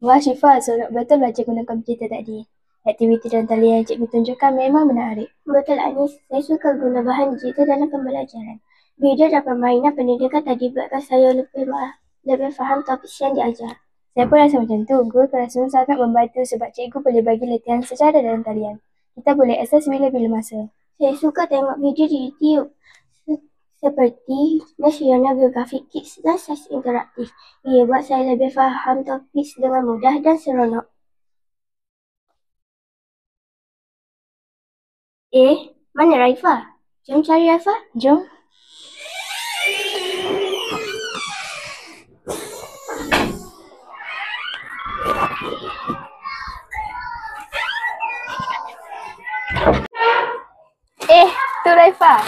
Wah Syifa, seronok betul belajar guna komputer tadi. Aktiviti dan talian yang cikgu tunjukkan memang menarik. Betul Anis, saya suka guna bahan digital dalam pembelajaran. Video dan permainan pendidikan tadi buatkan saya lebih faham topik yang diajar. Saya pun rasa macam tu. Guru Classroom sangat membantu sebab cikgu boleh bagi latihan secara dalam talian. Kita boleh akses bila-bila masa. Saya suka tengok video di YouTube seperti National Geographic Kids dan Sains Interaktif. Ia buat saya lebih faham topik dengan mudah dan seronok. Mana Raifah? Jom cari Raifah. Jom. Tu Raifah.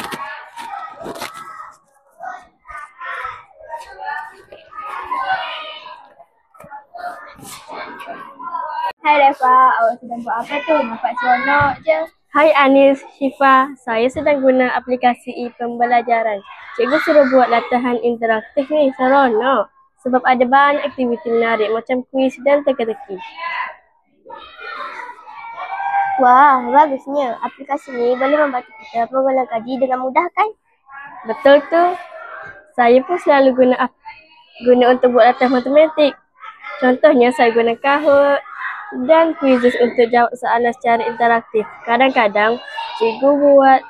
Hai Raifah, awak sedang buat apa tu? Nampak seronok je. Hai Anis, Syifa. Saya sedang guna aplikasi e-pembelajaran. Cikgu suruh buat latihan interaktif ni, seronok. Sebab ada banyak aktiviti menarik macam kuis dan teka-teki. Wah, bagusnya. Aplikasi ni boleh membantu kita mengulang kaji dengan mudah kan? Betul tu. Saya pun selalu guna untuk buat latihan matematik. Contohnya saya guna Kahoot dan quizzes untuk jawab soalan secara interaktif. Kadang-kadang cikgu buat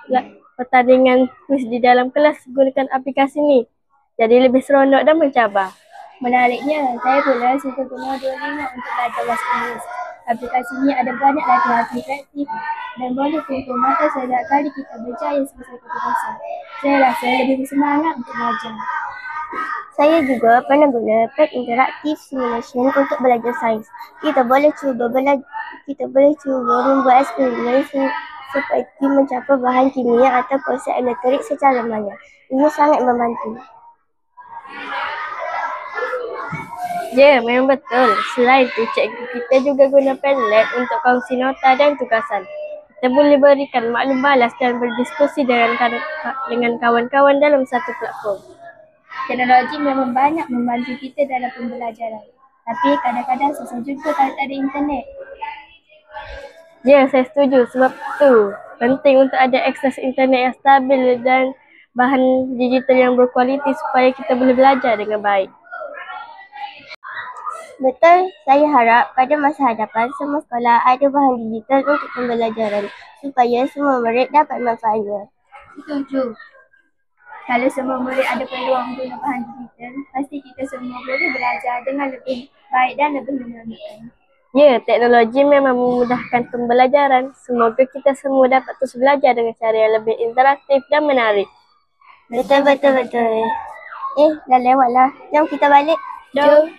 pertandingan kuis di dalam kelas gunakan aplikasi ni. Jadi lebih seronok dan mencabar. Menariknya, saya pula suka guna Duolingo untuk belajar bahasa Inggeris. Aplikasi ini ada banyak latihan interaktif dan boleh kumpul mata setiap kali kita berjaya selesai satu bahasa. Saya rasa lebih bersemangat untuk belajar. Saya juga pernah guna pad interaktif simulation untuk belajar sains. Kita boleh cuba membuat eksperimen seperti mencapai bahan kimia atau konsep elektrik secara maya. Ini sangat membantu. Ya, memang betul. Selain itu, cikgu kita juga guna Padlet untuk kongsi nota dan tugasan. Kita boleh berikan maklum balas dan berdiskusi dengan kawan-kawan dalam satu platform. Teknologi memang banyak membantu kita dalam pembelajaran. Tapi kadang-kadang susah juga kalau tak ada internet. Ya, saya setuju. Sebab tu penting untuk ada akses internet yang stabil dan bahan digital yang berkualiti supaya kita boleh belajar dengan baik. Betul, saya harap pada masa hadapan semua sekolah ada bahan digital untuk pembelajaran supaya semua murid dapat manfaatnya. Setuju. Kalau semua murid ada peluang guna bahan digital, pasti kita semua boleh belajar dengan lebih baik dan lebih menyenangkan. Ya, teknologi memang memudahkan pembelajaran. Semoga kita semua dapat terus belajar dengan cara yang lebih interaktif dan menarik. Betul. Dah lewat lah. Jom kita balik. Jom.